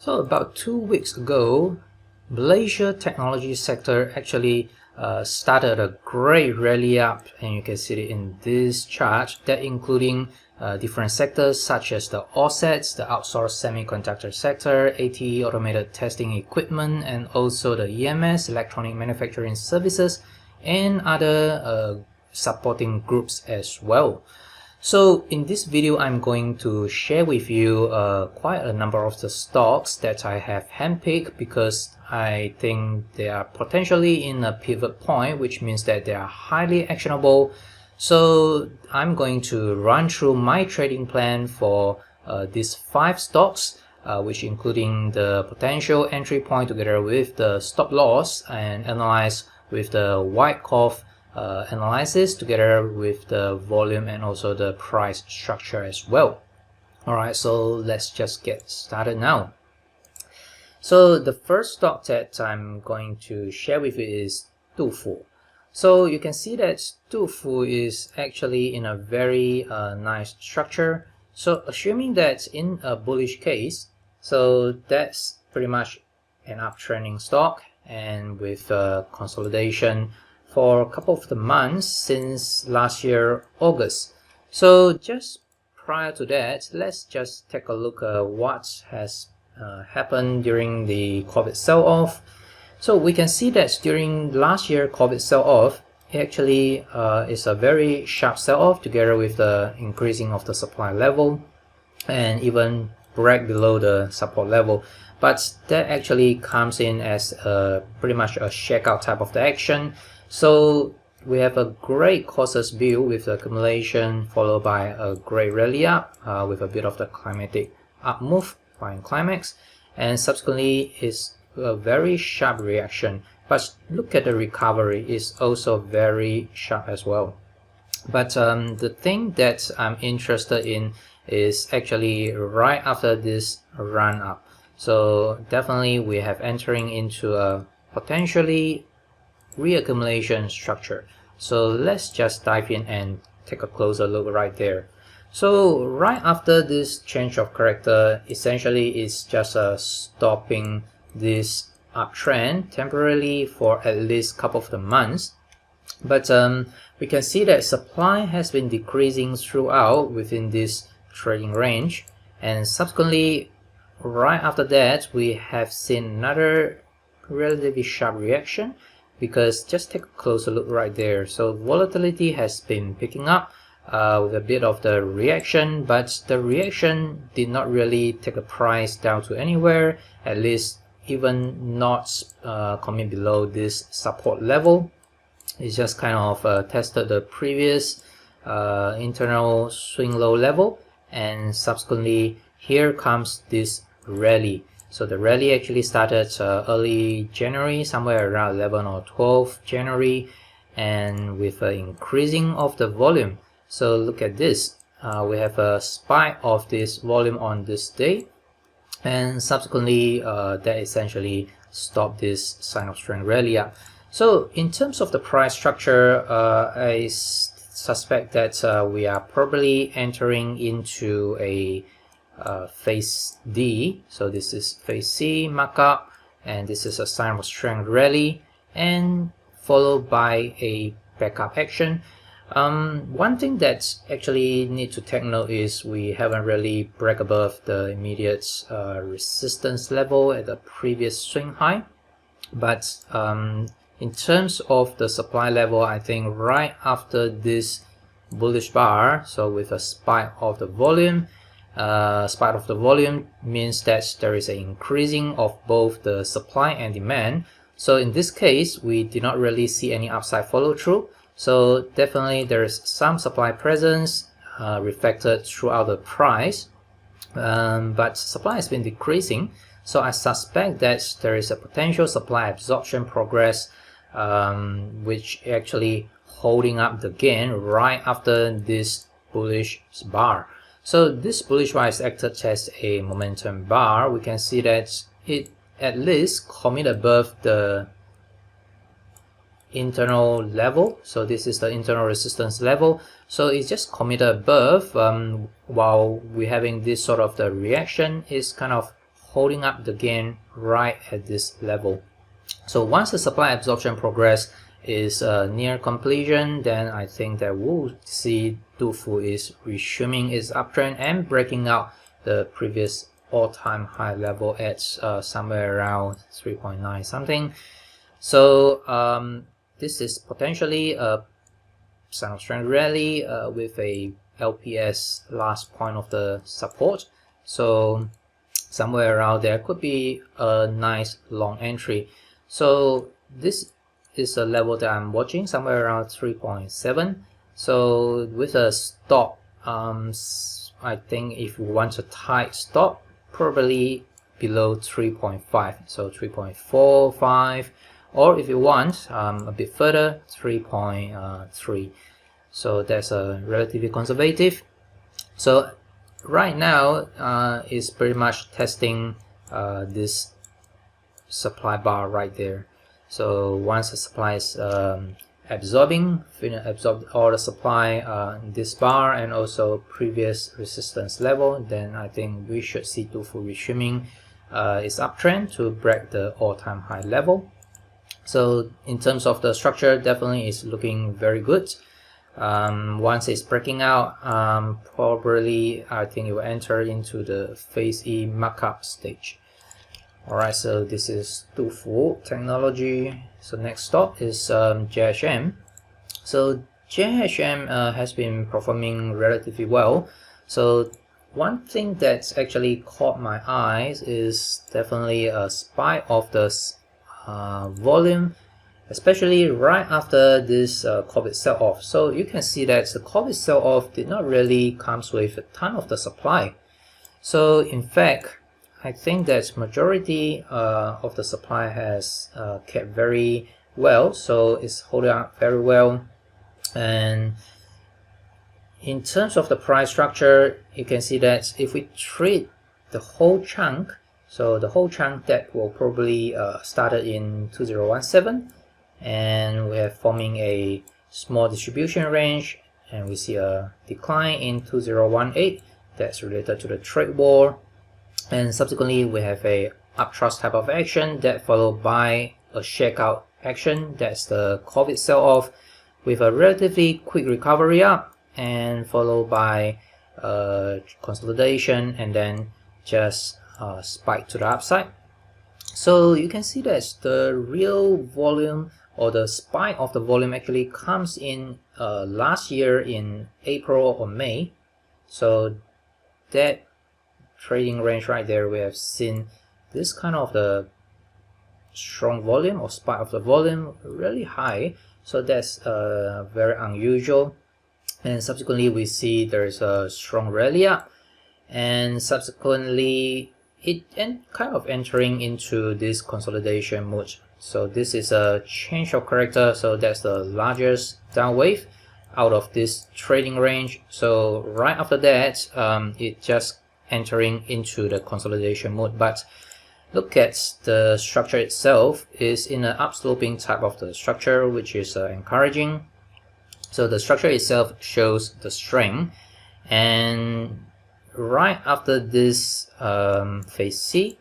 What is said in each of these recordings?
So about 2 weeks ago, Malaysia technology sector actually started a great rally up, and you can see it in this chart, that including different sectors such as the OSATs, the outsourced semiconductor sector, ATE automated testing equipment, and also the EMS, electronic manufacturing services, and other supporting groups as well. So in this video, I'm going to share with you quite a number of the stocks that I have handpicked because I think they are potentially in a pivot point, which means that they are highly actionable. So I'm going to run through my trading plan for these 5 stocks, which including the potential entry point together with the stop loss, and analyze with the Wyckoff analysis together with the volume and also the price structure as well. Alright, so let's just get started now. So the first stock that I'm going to share with you is Dufu. So you can see that Dufu is actually in a very nice structure. So assuming that in a bullish case, so that's pretty much an uptrending stock, and with consolidation for a couple of the months since last year August. So just prior to that, let's just take a look at what has happened during the COVID sell-off. So we can see that during last year COVID sell-off, actually is a very sharp sell-off together with the increasing of the supply level and even break below the support level. But that actually comes in as pretty much a shakeout type of the action. So we have a great cautious view with the accumulation followed by a great rally up with a bit of the climatic up move buying climax, and subsequently is a very sharp reaction. But look at the recovery is also very sharp as well. But the thing that I'm interested in is actually right after this run up. So definitely we have entering into a potentially reaccumulation structure. So let's just dive in and take a closer look right there. So right after this change of character, essentially is just stopping this uptrend temporarily for at least a couple of the months. But we can see that supply has been decreasing throughout within this trading range, and subsequently right after that we have seen another relatively sharp reaction, because just take a closer look right there. So volatility has been picking up with a bit of the reaction, but the reaction did not really take a price down to anywhere, at least even not coming below this support level. It's just kind of tested the previous internal swing low level, and subsequently here comes this rally. So the rally actually started early January, somewhere around 11 or 12 January, and with an increasing of the volume. So look at this, we have a spike of this volume on this day, and subsequently that essentially stopped this sign of strength rally up. So in terms of the price structure, I suspect that we are probably entering into a phase D. So this is phase C markup, and this is a sign of strength rally, and followed by a backup action. One thing that actually need to take note is we haven't really break above the immediate resistance level at the previous swing high. But in terms of the supply level, I think right after this bullish bar, so with a spike of the volume, means that there is an increasing of both the supply and demand. So in this case, we did not really see any upside follow through. So definitely there is some supply presence reflected throughout the price, but supply has been decreasing. So I suspect that there is a potential supply absorption progress, which actually holding up the gain right after this bullish bar. So this bullish bar is acted as a momentum bar. We can see that it at least commit above the internal level. So this is the internal resistance level. So it's just committed above, while we're having this sort of the reaction is kind of holding up the gain right at this level. So once the supply absorption progress is near completion, then I think that we'll see Dufu is resuming its uptrend and breaking out the previous all-time high level at somewhere around 3.9 something. So this is potentially a sign of strength rally with a LPS last point of the support. So somewhere around there could be a nice long entry. So this is a level that I'm watching, somewhere around 3.7. So with a stop, I think if we want a tight stop, probably below 3.5, so 3.45, or if you want a bit further, 3.3. So that's a relatively conservative. So right now is pretty much testing this supply bar right there. So once the supply is absorbed all the supply in this bar and also previous resistance level, then I think we should see Dufu resuming its uptrend to break the all-time high level. So in terms of the structure, definitely is looking very good. Once it's breaking out, probably I think it will enter into the phase E markup stage. Alright, so this is Dufu technology. So next stop is JHM. So JHM has been performing relatively well. So one thing that's actually caught my eyes is definitely a spike of the volume, especially right after this COVID sell-off. So you can see that the COVID sell-off did not really come with a ton of the supply. So in fact, I think that majority of the supply has kept very well, so it's holding up very well. And in terms of the price structure, you can see that if we trade the whole chunk, so the whole chunk that will probably started in 2017, and we are forming a small distribution range, and we see a decline in 2018 that's related to the trade war. And subsequently we have a uptrust type of action that followed by a shakeout action, that's the COVID sell-off, with a relatively quick recovery up and followed by consolidation and then just spike to the upside. So you can see that the real volume or the spike of the volume actually comes in last year in April or May. So that trading range right there, we have seen this kind of the strong volume or spike of the volume really high. So that's very unusual. And subsequently we see there's a strong rally up, and subsequently it kind of entering into this consolidation mode. So this is a change of character, so that's the largest down wave out of this trading range. So right after that it just entering into the consolidation mode. But look at the structure itself, is in an upsloping type of the structure, which is encouraging. So the structure itself shows the strength, and right after this phase C,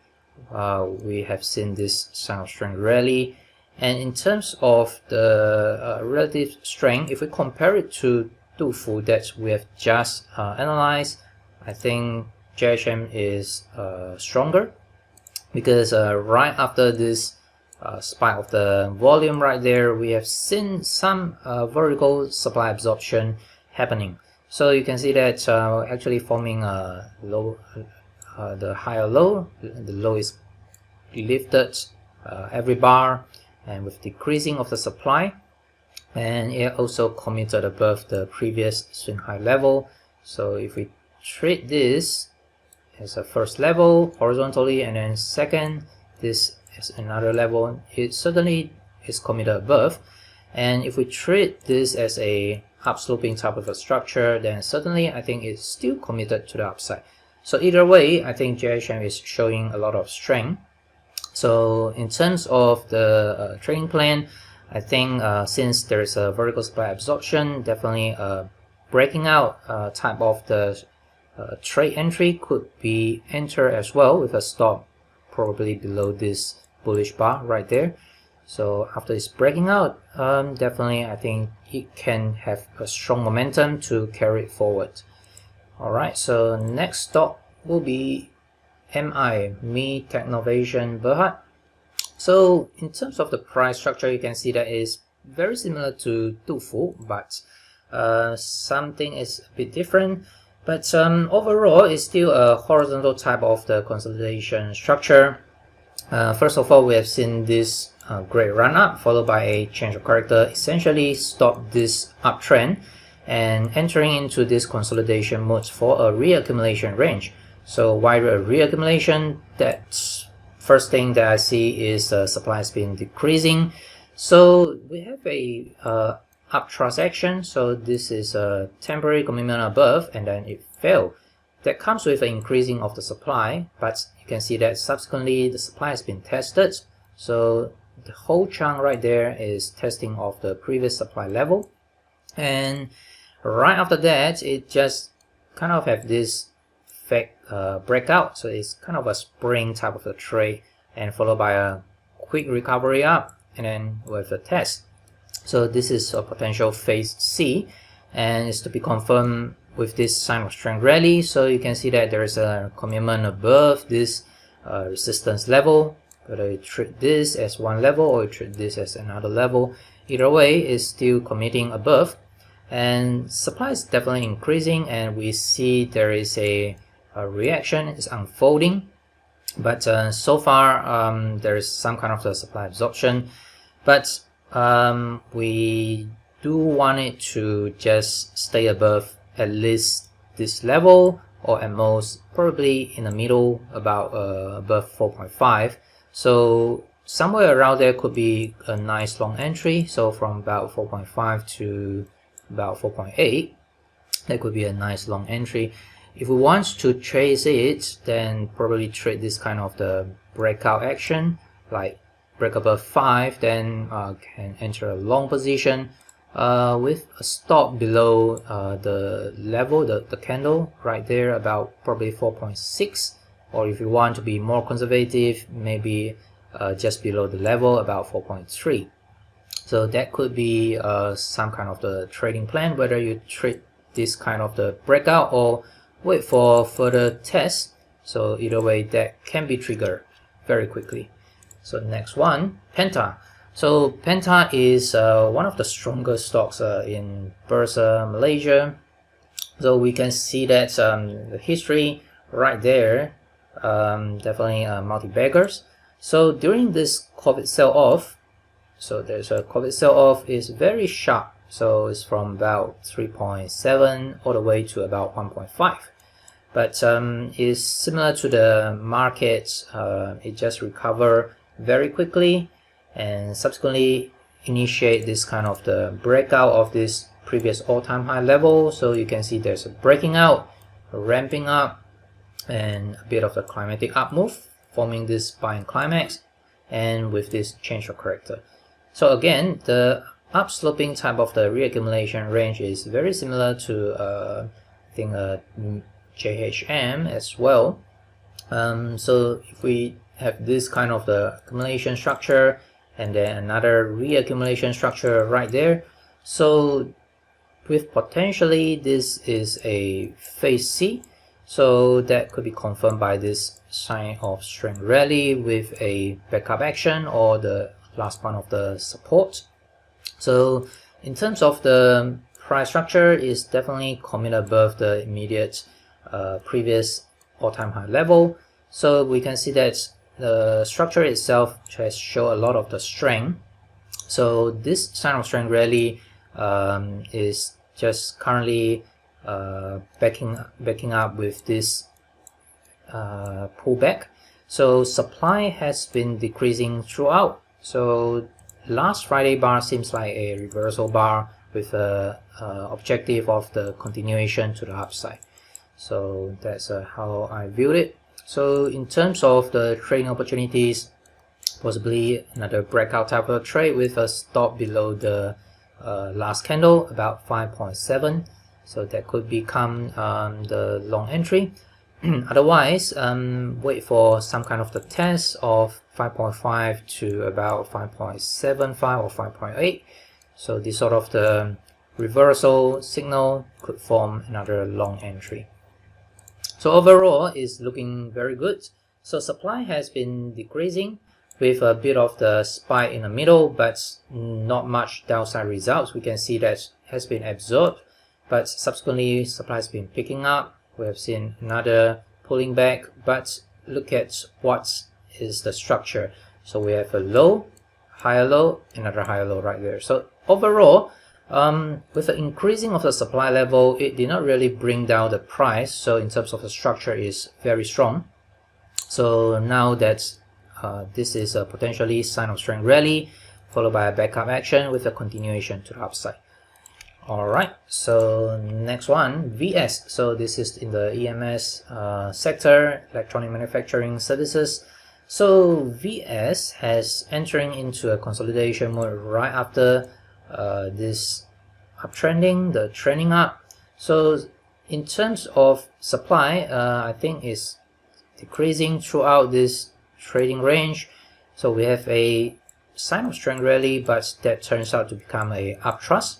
we have seen this sign of strength rally. And in terms of the relative strength, if we compare it to Dufu that we have just analyzed, I think JHM is stronger, because right after this spike of the volume right there, we have seen some vertical supply absorption happening. So you can see that actually forming a low, the higher low, the low is lifted every bar, and with decreasing of the supply, and it also committed above the previous swing high level. So if we trade this as a first level horizontally, and then second this as another level, it certainly is committed above. And if we treat this as a upsloping type of a structure, then certainly I think it's still committed to the upside. So either way, I think JHM is showing a lot of strength. So in terms of the trading plan, I think since there is a vertical supply absorption, definitely breaking out type of the trade entry could be entered as well with a stop probably below this bullish bar right there. So after it's breaking out, definitely I think it can have a strong momentum to carry it forward. Alright, so next stock will be Ming Technovation Berhad. So in terms of the price structure, you can see that it's very similar to Dufu, but something is a bit different. But overall, it's still a horizontal type of the consolidation structure. First of all, we have seen this great run up followed by a change of character, essentially stop this uptrend and entering into this consolidation mode for a reaccumulation range. So why a reaccumulation? That's first thing that I see is supply has been decreasing. So we have a uptrust action. So this is a temporary commitment above and then it fell. That comes with an increasing of the supply, but you can see that subsequently the supply has been tested. So the whole chunk right there is testing of the previous supply level, and right after that it just kind of have this fake breakout. So it's kind of a spring type of a trade and followed by a quick recovery up and then with a test. So this is a potential phase C and it's to be confirmed with this sign of strength rally. So you can see that there is a commitment above this resistance level. Whether you treat this as one level or you treat this as another level, either way it's still committing above, and supply is definitely increasing and we see there is a reaction is unfolding. But so far there is some kind of the supply absorption, but we do want it to just stay above at least this level, or at most probably in the middle, about above 4.5. So somewhere around there could be a nice long entry. So from about 4.5 to about 4.8, that could be a nice long entry. If we want to chase it, then probably trade this kind of the breakout action, like break above 5, then can enter a long position with a stop below the level, the candle right there, about probably 4.6, or if you want to be more conservative, maybe just below the level, about 4.3. So that could be some kind of the trading plan, whether you trade this kind of the breakout or wait for further tests. So either way that can be triggered very quickly. So next one, Penta. So Penta is one of the strongest stocks in Bursa, Malaysia. So we can see that the history right there, definitely multi-baggers. So during this COVID sell-off, so there's a COVID sell-off is very sharp. So it's from about 3.7 all the way to about 1.5. But it's similar to the market. It just recovered very quickly and subsequently initiate this kind of the breakout of this previous all-time high level. So you can see there's a breaking out, a ramping up, and a bit of a climatic up move, forming this buying climax, and with this change of character. So again, the upsloping type of the reaccumulation range is very similar to I think JHM as well. So if we have this kind of the accumulation structure and then another reaccumulation structure right there, so with potentially this is a phase C, so that could be confirmed by this sign of strength rally with a backup action or the last one of the support. So in terms of the price structure, is definitely committed above the immediate previous all-time high level. So we can see that the structure itself has shown a lot of the strength. So this sign of strength rally is just currently backing up with this pullback. So supply has been decreasing throughout. So last Friday bar seems like a reversal bar with a objective of the continuation to the upside. So that's how I viewed it. So in terms of the trading opportunities, possibly another breakout type of trade with a stop below the last candle, about 5.7. So that could become the long entry. Otherwise, wait for some kind of the test of 5.5 to about 5.75 or 5.8. So this sort of the reversal signal could form another long entry. So overall, it's looking very good. So supply has been decreasing with a bit of the spike in the middle, but not much downside results. We can see that has been absorbed, but subsequently supply has been picking up. We have seen another pulling back, but look at what is the structure. So we have a low, higher low, another higher low right there. So overall, with the increasing of the supply level, it did not really bring down the price. So in terms of the structure, is very strong. So now that this is a potentially sign of strength rally, followed by a backup action with a continuation to the upside. Alright, so next one, VS. So this is in the EMS sector, electronic manufacturing services. So VS has entering into a consolidation mode right after this uptrending, the trending up. So in terms of supply, I think is decreasing throughout this trading range. So we have a sign of strength rally, but that turns out to become a upthrust.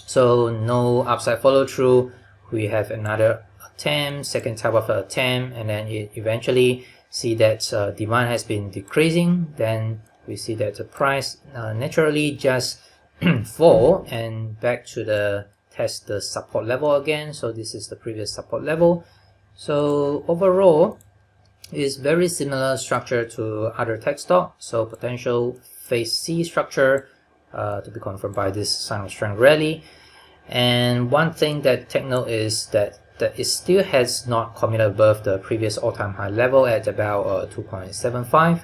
So no upside follow through. We have another attempt, second type of attempt, and then it eventually see that demand has been decreasing. Then we see that the price naturally just fall and back to the test the support level again. So this is the previous support level. So overall, is very similar structure to other tech stock. So potential phase C structure to be confirmed by this sign of strength rally. And one thing that take note is that it still has not committed above the previous all-time high level at about 2.75,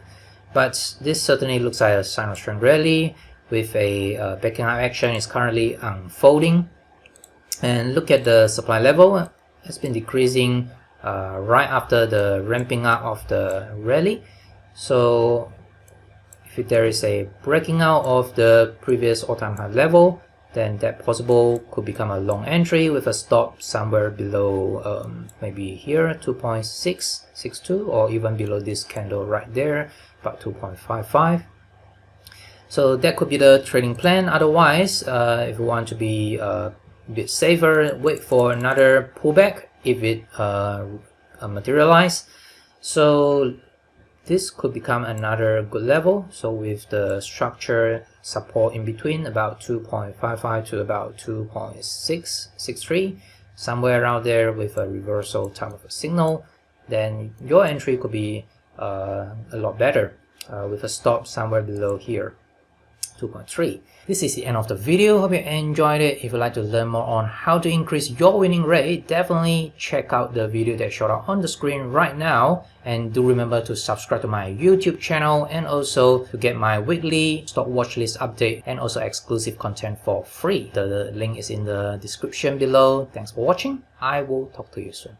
but this certainly looks like a sign of strength rally with a backing up action is currently unfolding. And look at the supply level, it's been decreasing right after the ramping up of the rally. So if there is a breaking out of the previous all-time high level, then that possible could become a long entry with a stop somewhere below maybe here 2.662, or even below this candle right there, about 2.55. So that could be the trading plan. Otherwise, if you want to be a bit safer, wait for another pullback if it materialize. So this could become another good level. So with the structure support in between about 2.55 to about 2.663, somewhere around there with a reversal type of a signal, then your entry could be a lot better with a stop somewhere below here, 2.3. This is the end of the video. Hope you enjoyed it. If you'd like to learn more on how to increase your winning rate, definitely check out the video that showed up on the screen right now. And do remember to subscribe to my YouTube channel, and also to get my weekly stock watch list update and also exclusive content for free. The link is in the description below. Thanks for watching. I will talk to you soon.